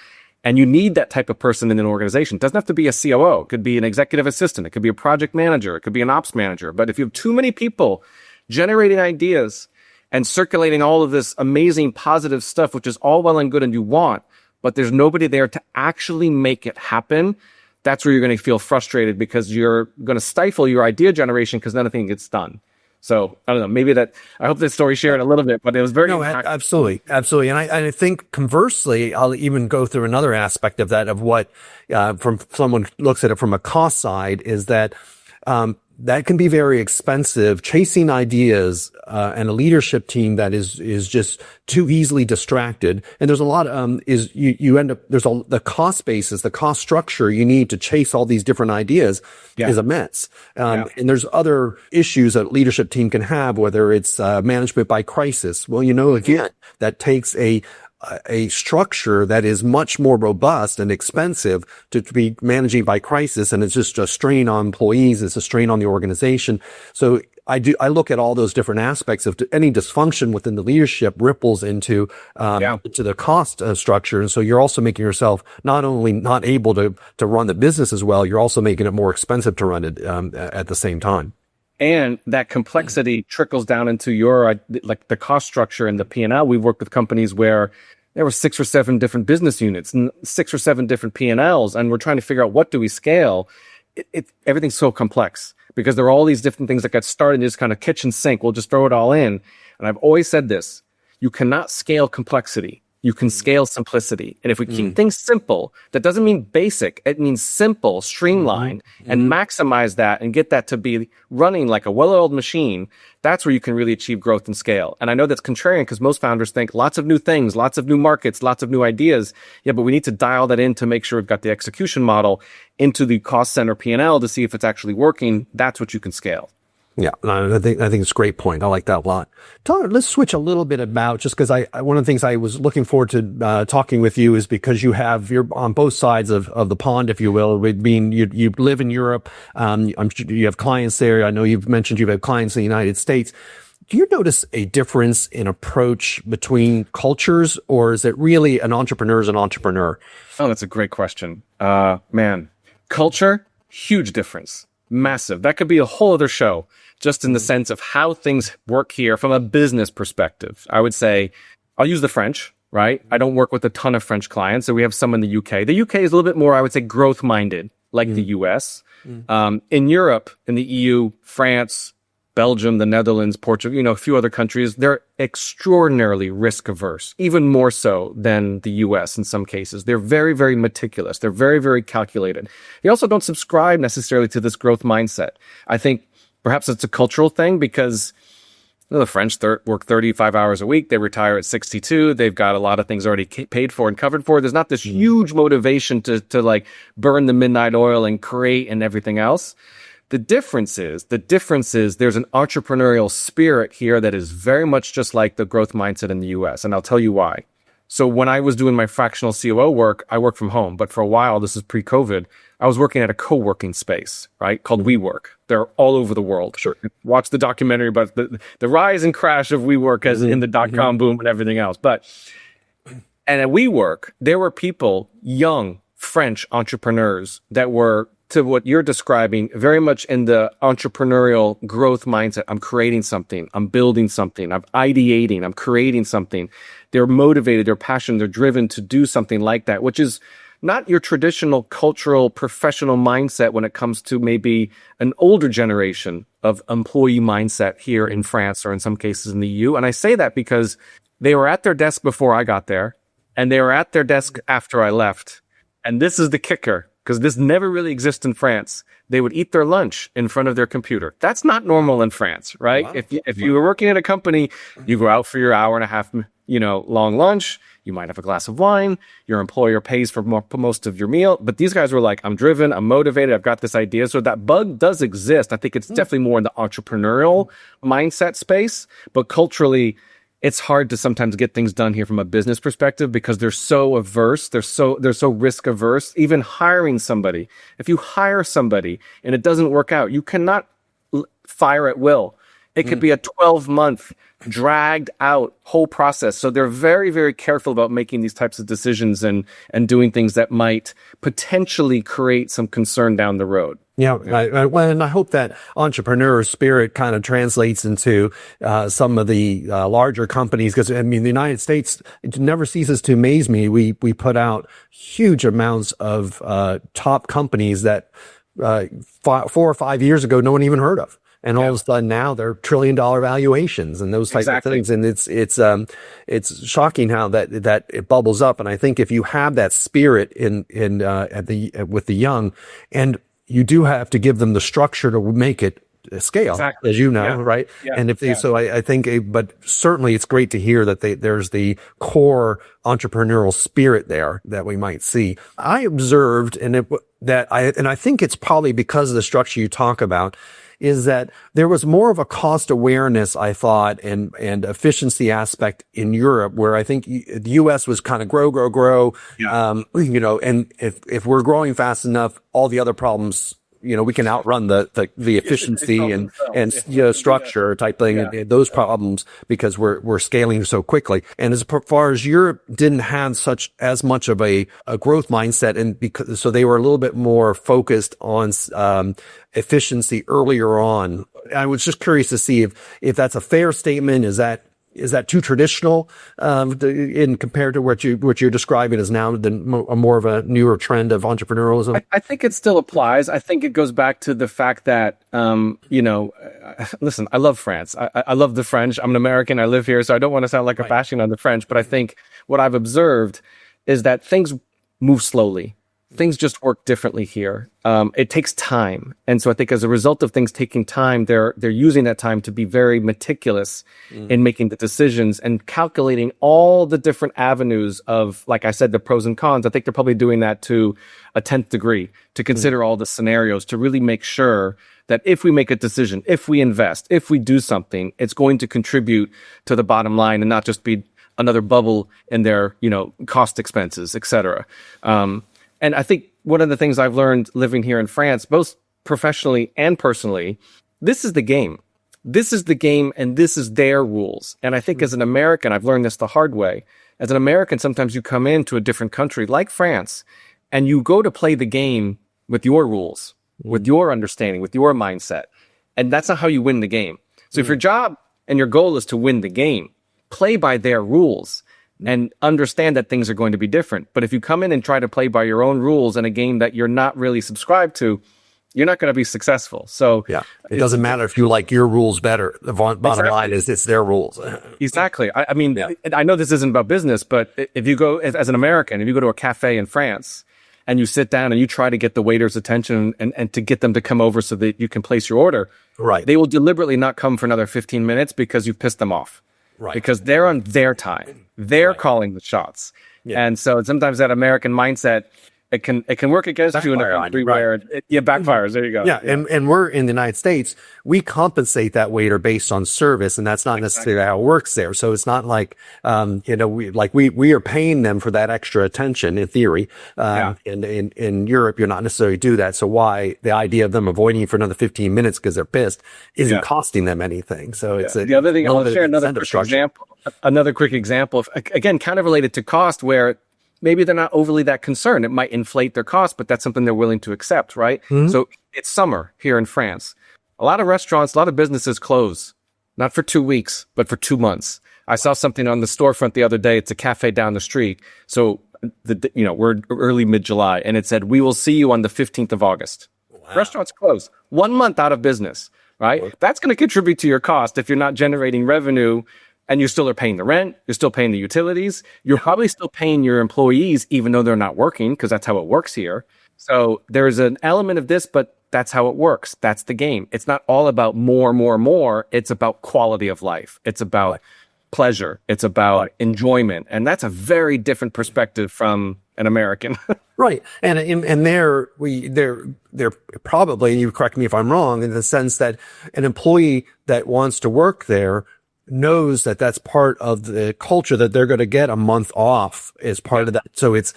And you need that type of person in an organization. It doesn't have to be a COO. It could be an executive assistant. It could be a project manager. It could be an ops manager. But if you have too many people generating ideas and circulating all of this amazing positive stuff, which is all well and good and you want, but there's nobody there to actually make it happen, that's where you're going to feel frustrated because you're going to stifle your idea generation because nothing gets done. So I don't know, maybe that, I hope this story shared a little bit, but it was very
absolutely. And I think conversely, I'll even go through another aspect of that, of what, from someone looks at it from a cost side, is that, that can be very expensive, chasing ideas, and a leadership team that is just too easily distracted. And there's a lot, you end up, the cost basis, the cost structure you need to chase all these different ideas is immense. And there's other issues that a leadership team can have, whether it's, management by crisis. Well, again, that takes a structure that is much more robust and expensive to be managing by crisis. And it's just a strain on employees. It's a strain on the organization. So I look at all those different aspects of any dysfunction within the leadership ripples into the cost structure. And so you're also making yourself not only not able to run the business as well, you're also making it more expensive to run it, at the same time.
And that complexity trickles down into your, like the cost structure and the P&L. We've worked with companies where there were 6 or 7 different business units and 6 or 7 different P&Ls. And we're trying to figure out what do we scale. Everything's so complex because there are all these different things that got started in just kind of kitchen sink. We'll just throw it all in. And I've always said this, you cannot scale complexity. You can scale simplicity. And if we keep things simple, that doesn't mean basic. It means simple, streamlined, and maximize that and get that to be running like a well-oiled machine. That's where you can really achieve growth and scale. And I know that's contrarian because most founders think lots of new things, lots of new markets, lots of new ideas. Yeah, but we need to dial that in to make sure we've got the execution model into the cost center P&L to see if it's actually working. That's what you can scale.
Yeah, no, I think it's a great point. I like that a lot. Let's switch a little bit about, just because one of the things I was looking forward to talking with you is because you're on both sides of the pond, if you will. With being you live in Europe, I'm sure you have clients there. I know you've mentioned you've had clients in the United States. Do you notice a difference in approach between cultures, or is it really an entrepreneur is an entrepreneur?
Oh, that's a great question. Man, culture, huge difference. Massive. That could be a whole other show, just in the sense of how things work here from a business perspective. I would say, I'll use the French, right? I don't work with a ton of French clients, so we have some in the UK. The UK is a little bit more, I would say, growth-minded, like the US. In Europe, in the EU, France, Belgium, the Netherlands, Portugal, a few other countries, they're extraordinarily risk averse, even more so than the US in some cases. They're very, very meticulous. They're very, very calculated. They also don't subscribe necessarily to this growth mindset. I think perhaps it's a cultural thing because the French work 35 hours a week. They retire at 62. They've got a lot of things already paid for and covered for. There's not this huge motivation to like burn the midnight oil and create and everything else. The difference is there's an entrepreneurial spirit here that is very much just like the growth mindset in the US. And I'll tell you why. So when I was doing my fractional COO work, I worked from home. But for a while, this is pre-COVID, I was working at a co-working space, right, called WeWork. They're all over the world.
Sure.
Watch the documentary about the rise and crash of WeWork as in the dot-com boom and everything else. And at WeWork, there were people, young French entrepreneurs that were, to what you're describing, very much in the entrepreneurial growth mindset. I'm creating something. I'm building something. I'm ideating. I'm creating something. They're motivated. They're passionate. They're driven to do something like that, which is not your traditional cultural professional mindset when it comes to maybe an older generation of employee mindset here in France or in some cases in the EU. And I say that because they were at their desk before I got there and they were at their desk after I left. And this is the kicker, because this never really exists in France. They would eat their lunch in front of their computer. That's not normal in France, right? Wow. If you were working at a company, you go out for your hour and a half, long lunch. You might have a glass of wine. Your employer pays for most of your meal. But these guys were like, I'm driven, I'm motivated, I've got this idea. So that bug does exist. I think it's definitely more in the entrepreneurial mindset space. But culturally, it's hard to sometimes get things done here from a business perspective because they're so averse. They're so risk averse. Even hiring somebody, if you hire somebody and it doesn't work out, you cannot fire at will. It could be a 12-month dragged out whole process. So they're very, very careful about making these types of decisions and doing things that might potentially create some concern down the road.
Yeah, and I hope that entrepreneur spirit kind of translates into some of the larger companies, because the United States, it never ceases to amaze me. We put out huge amounts of top companies that 4 or 5 years ago no one even heard of. And all of a sudden now they're $1 trillion valuations and those types of things. And it's shocking how that it bubbles up. And I think if you have that spirit with the young, and you do have to give them the structure to make it scale, as you know, right? Yeah. And so I think, but certainly it's great to hear that there's the core entrepreneurial spirit there that we might see. I observed, and I think it's probably because of the structure you talk about, is that there was more of a cost awareness, I thought, and efficiency aspect in Europe, where I think the US was kind of grow. Yeah. And if we're growing fast enough, all the other problems, we can outrun the efficiency and structure type thing, and those problems, because we're scaling so quickly. And as far as Europe didn't have as much of a growth mindset, and so they were a little bit more focused on efficiency earlier on. I was just curious to see if that's a fair statement. Is that too traditional in compared to what you're describing as now more of a newer trend of entrepreneurialism?
I think it still applies. I think it goes back to the fact that, listen, I love France. I love the French. I'm an American. I live here, so I don't want to sound like a bashing on the French, but I think what I've observed is that things move slowly. things just work differently here. It takes time. And so I think as a result of things taking time, they're using that time to be very meticulous in making the decisions and calculating all the different avenues of, like I said, the pros and cons. I think they're probably doing that to a 10th degree, to consider all the scenarios, to really make sure that if we make a decision, if we invest, if we do something, it's going to contribute to the bottom line and not just be another bubble in their, cost expenses, et cetera. And I think one of the things I've learned living here in France, both professionally and personally, this is the game. This is the game and this is their rules. And I think as an American, I've learned this the hard way. As an American, sometimes you come into a different country like France and you go to play the game with your rules, with your understanding, with your mindset. And that's not how you win the game. So if your job and your goal is to win the game, play by their rules and understand that things are going to be different. But if you come in and try to play by your own rules in a game that you're not really subscribed to, you're not going to be successful. So
yeah, it doesn't matter if you like your rules better. The bottom line is it's their rules.
Exactly. I mean, I know this isn't about business, but if you go as an American, if you go to a cafe in France and you sit down and you try to get the waiter's attention and to get them to come over so that you can place your order,
right?
They will deliberately not come for another 15 minutes because you've pissed them off.
Right.
Because they're on their time. They're calling the shots. Yeah. And so sometimes that American mindset, it can work against you in a country where it backfires. There you go.
Yeah. And we're in the United States, we compensate that waiter based on service, and that's not necessarily how it works there. So it's not like, we are paying them for that extra attention in theory. In Europe, you're not necessarily do that. So why the idea of them avoiding you for another 15 minutes because they're pissed isn't costing them anything. So it's
the other thing. I'll share another quick example of, again, kind of related to cost, where maybe they're not overly that concerned. It might inflate their cost, but that's something they're willing to accept, right? Mm-hmm. So it's summer here in France. A lot of restaurants, a lot of businesses close, not for 2 weeks, but for 2 months. I saw something on the storefront the other day. It's a cafe down the street. So, we're early mid-July, and it said, "We will see you on the 15th of August." Wow. Restaurants close. 1 month out of business, right? Well, that's going to contribute to your cost if you're not generating revenue. And you still are paying the rent, you're still paying the utilities, you're probably still paying your employees, even though they're not working, because that's how it works here. So there's an element of this, but that's how it works. That's the game. It's not all about more. It's about quality of life. It's about pleasure. It's about enjoyment. And that's a very different perspective from an American.
Right. And they're probably, and you correct me if I'm wrong, in the sense that an employee that wants to work there knows that that's part of the culture, that they're going to get a month off as part of that. So it's,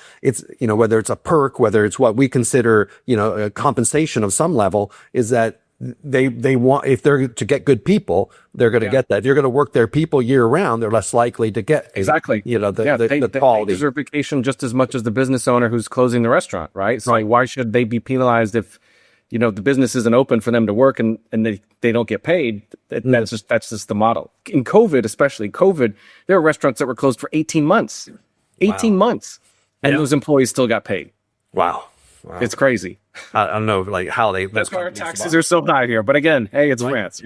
whether it's a perk, whether it's what we consider, a compensation of some level, is that they want, if they're to get good people, they're going to get that. If you're going to work their people year round, they're less likely to get
the quality. They deserve vacation just as much as the business owner who's closing the restaurant, right? So why should they be penalized if, the business isn't open for them to work and they don't get paid? That's just the model. In COVID, especially there were restaurants that were closed for 18 months. 18 months. And those employees still got paid.
Wow.
It's crazy.
I don't know, how
that's why our taxes are so high here. But again, hey, it's France.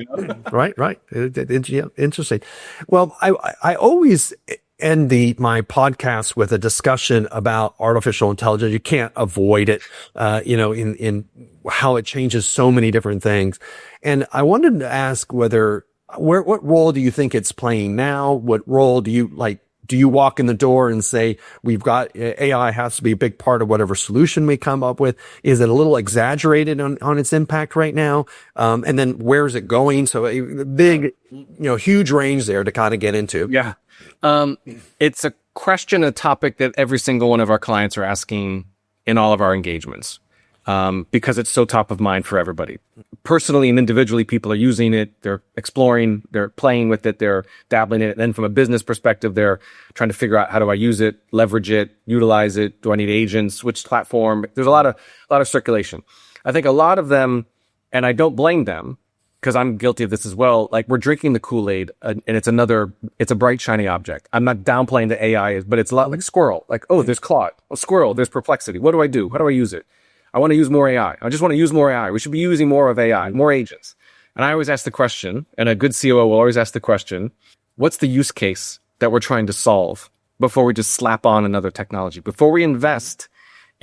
Right. Interesting. Well, I always end my podcast with a discussion about artificial intelligence. You can't avoid it, in how it changes so many different things. And I wanted to ask what role do you think it's playing now? What role do you walk in the door and say, we've got AI has to be a big part of whatever solution we come up with? Is it a little exaggerated on its impact right now? And then where's it going? So a big, huge range there to kind of get into.
Yeah. It's a question, a topic that every single one of our clients are asking in all of our engagements, because it's so top of mind for everybody. Personally and individually, people are using it. They're exploring, they're playing with it, they're dabbling in it. And then from a business perspective, they're trying to figure out, how do I use it, leverage it, utilize it? Do I need agents? Which platform? There's a lot of circulation. I think a lot of them, and I don't blame them, because I'm guilty of this as well. Like, we're drinking the Kool-Aid, and it's a bright, shiny object. I'm not downplaying the AI, but it's a lot like Squirrel. Like, oh, there's Claude. Oh, Squirrel, there's Perplexity. What do I do? How do I use it? I want to use more AI. I just want to use more AI. We should be using more of AI, more agents. And I always ask the question, and a good COO will always ask the question, what's the use case that we're trying to solve before we just slap on another technology? Before we invest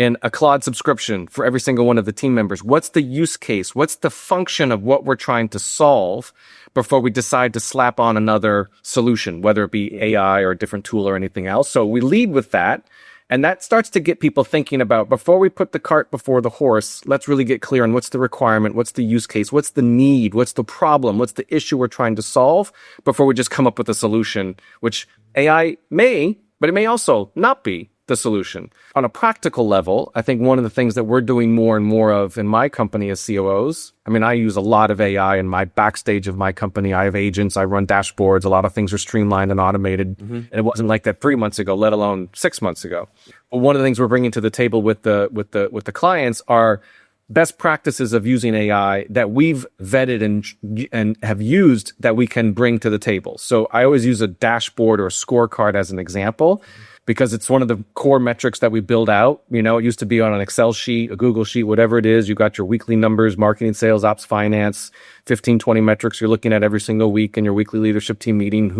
in a Claude subscription for every single one of the team members? What's the use case? What's the function of what we're trying to solve before we decide to slap on another solution, whether it be AI or a different tool or anything else? So we lead with that. And that starts to get people thinking about, before we put the cart before the horse, let's really get clear on what's the requirement, what's the use case, what's the need, what's the problem, what's the issue we're trying to solve before we just come up with a solution, which AI may, but it may also not be the solution. On a practical level, I think one of the things that we're doing more and more of in my company as COOs, I mean, I use a lot of AI in my backstage of my company. I have agents, I run dashboards, a lot of things are streamlined and automated. And it wasn't like that 3 months ago, let alone 6 months ago. But one of the things we're bringing to the table with the clients are best practices of using AI that we've vetted and have used that we can bring to the table. So I always use a dashboard or a scorecard as an example, because it's one of the core metrics that we build out. You know, it used to be on an Excel sheet, a Google sheet, whatever it is. You got your weekly numbers, marketing, sales, ops, finance, 15, 20 metrics you're looking at every single week in your weekly leadership team meeting.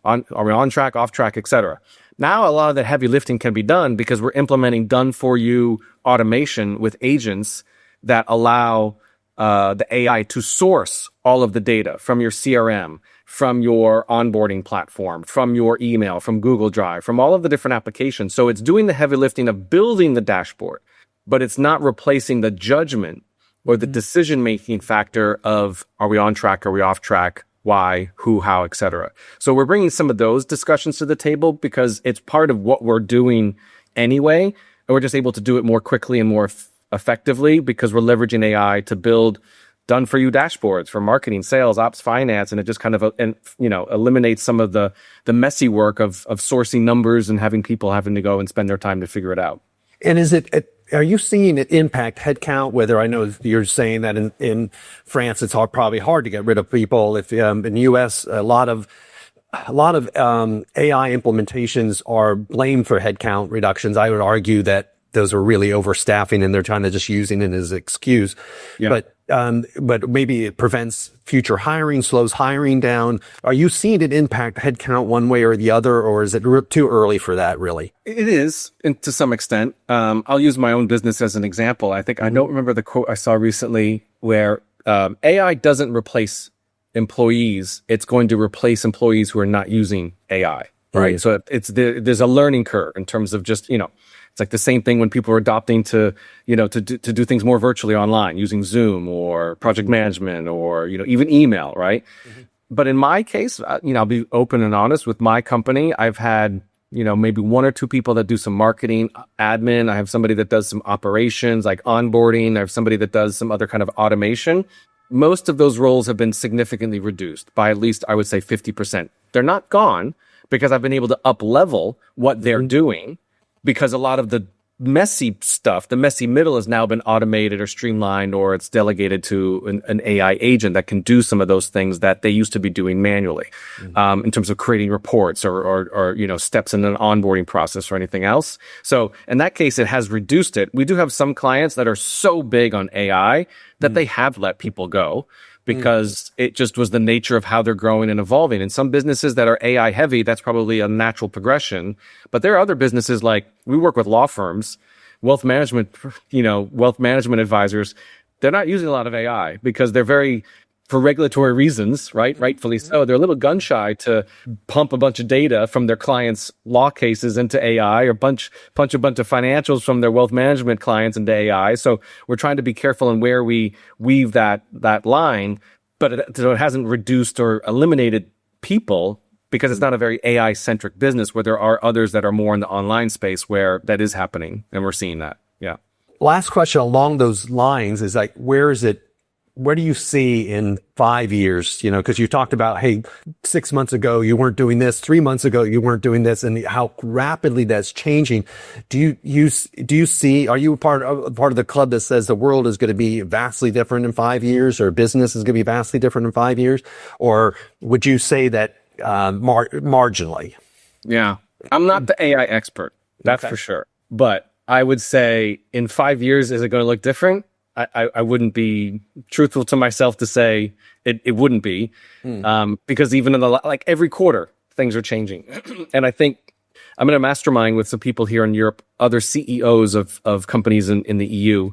Are we on track, off track, et cetera. Now, a lot of the heavy lifting can be done because we're implementing done for you automation with agents that allow the AI to source all of the data from your CRM, from your onboarding platform, from your email, from Google Drive, from all of the different applications. So it's doing the heavy lifting of building the dashboard, but it's not replacing the judgment or the decision-making factor of, are we on track? Are we off track? Why, who, how, et cetera. So we're bringing some of those discussions to the table because it's part of what we're doing anyway. And we're just able to do it more quickly and more effectively because we're leveraging AI to build done for you dashboards for marketing, sales, ops, finance, and it just kind of eliminates some of the messy work of sourcing numbers and having people having to go and spend their time to figure it out.
And are you seeing it impact headcount? Whether I know you're saying that in France it's probably hard to get rid of people. If in the U.S. a lot of AI implementations are blamed for headcount reductions. I would argue that those are really overstaffing and they're trying to just using it as an excuse. Yeah. But maybe it prevents future hiring, slows hiring down. Are you seeing it impact headcount one way or the other, or is it too early for that, really?
It is, and to some extent. I'll use my own business as an example. I think I don't remember the quote I saw recently where AI doesn't replace employees. It's going to replace employees who are not using AI, right? So there's a learning curve in terms of just, it's like the same thing when people are adopting to do things more virtually online using Zoom or project management or, even email, right? But in my case, I'll be open and honest with my company. I've had, maybe one or two people that do some marketing, admin. I have somebody that does some operations like onboarding. I have somebody that does some other kind of automation. Most of those roles have been significantly reduced by at least, I would say 50%. They're not gone because I've been able to up level what they're doing. Because a lot of the messy stuff, the messy middle has now been automated or streamlined, or it's delegated to an AI agent that can do some of those things that they used to be doing manually, in terms of creating reports or steps in an onboarding process or anything else. So in that case, it has reduced it. We do have some clients that are so big on AI that they have let people go, because it just was the nature of how they're growing and evolving. In some businesses that are AI heavy, that's probably a natural progression. But there are other businesses, like we work with law firms, wealth management advisors. They're not using a lot of AI because they're very, for regulatory reasons, right? Rightfully so. They're a little gun shy to pump a bunch of data from their clients' law cases into AI, or punch a bunch of financials from their wealth management clients into AI. So we're trying to be careful in where we weave that line, but it hasn't reduced or eliminated people, because it's not a very AI-centric business, where there are others that are more in the online space where that is happening, and we're seeing that. Yeah.
Last question along those lines is like, where do you see in 5 years? Because you talked about, hey, 6 months ago, you weren't doing this. 3 months ago, you weren't doing this, and how rapidly that's changing. Do you see, are you part of the club that says the world is going to be vastly different in 5 years, or business is going to be vastly different in 5 years? Or would you say that marginally?
Yeah. I'm not the AI expert. That's for sure. But I would say in 5 years, is it going to look different? I wouldn't be truthful to myself to say it wouldn't be, because even in every quarter, things are changing. And I think I'm in a mastermind with some people here in Europe, other CEOs of companies in the EU.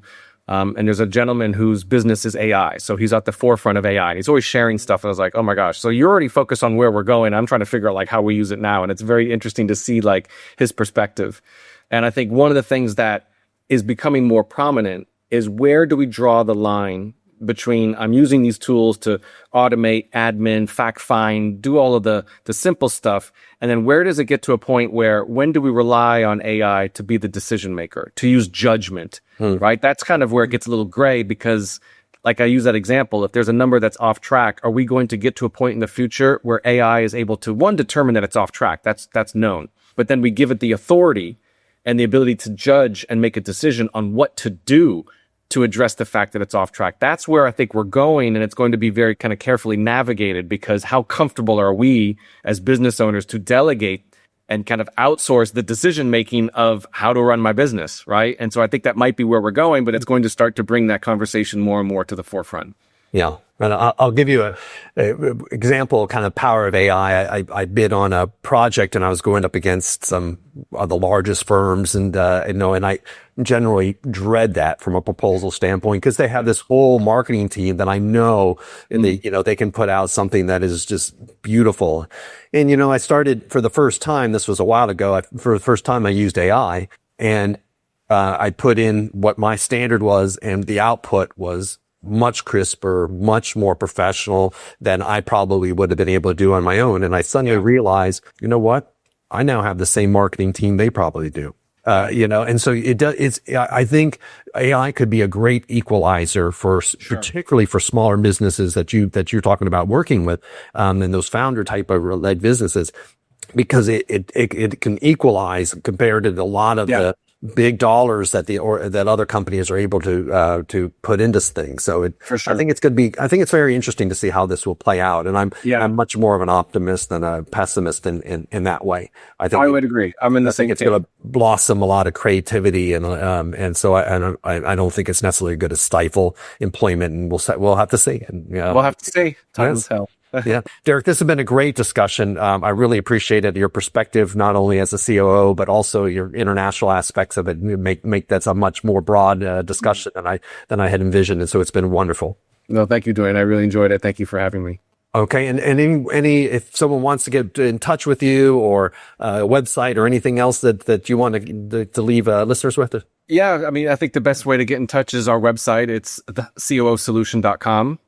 And there's a gentleman whose business is AI. So he's at the forefront of AI. He's always sharing stuff. I was like, oh my gosh. So you're already focused on where we're going. I'm trying to figure out like how we use it now. And it's very interesting to see like his perspective. And I think one of the things that is becoming more prominent is where do we draw the line between I'm using these tools to automate, admin, fact find, do all of the simple stuff. And then where does it get to a point where when do we rely on AI to be the decision maker, to use judgment, right? That's kind of where it gets a little gray because like I use that example, if there's a number that's off track, are we going to get to a point in the future where AI is able to, one, determine that it's off track? That's known. But then we give it the authority and the ability to judge and make a decision on what to do to address the fact that it's off track. That's where I think we're going, and it's going to be very kind of carefully navigated because how comfortable are we as business owners to delegate and kind of outsource the decision making of how to run my business, right? And so I think that might be where we're going, but it's going to start to bring that conversation more and more to the forefront.
Yeah. And I'll give you a example, kind of power of AI. I bid on a project and I was going up against some of the largest firms and I generally dread that from a proposal standpoint because they have this whole marketing team that I know and they can put out something that is just beautiful. And, I started for the first time, this was a while ago, for the first time I used AI and, I put in what my standard was and the output was much crisper, much more professional than I probably would have been able to do on my own. And I suddenly realized, you know what? I now have the same marketing team they probably do. And so I think AI could be a great equalizer particularly for smaller businesses that you're talking about working with, and those founder type of led businesses, because it can equalize compared to a lot of the big dollars that that other companies are able to put into things. So I think I think it's very interesting to see how this will play out. And I'm much more of an optimist than a pessimist in that way. I
would agree. I'm in the same.
It's going to blossom a lot of creativity and so I don't think it's necessarily going to stifle employment, and we'll have to see. And
we'll have to see. Time will tell.
Yeah. Derek, this has been a great discussion. I really appreciated your perspective, not only as a COO, but also your international aspects of it. Make that a much more broad discussion than I had envisioned. And so it's been wonderful.
No, thank you, Dwayne. I really enjoyed it. Thank you for having me.
Okay. And any, if someone wants to get in touch with you or a website or anything else that you want to leave listeners with?
Yeah. I mean, I think the best way to get in touch is our website. It's the COOsolution.com.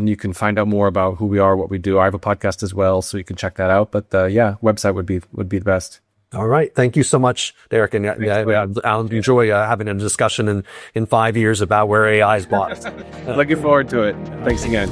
You can find out more about who we are, what we do. I have a podcast as well, so you can check that out. But website would be the best.
All right. Thank you so much, Derek. And I'll enjoy having a discussion in 5 years about where AI is bought.
Looking forward to it. Thanks again.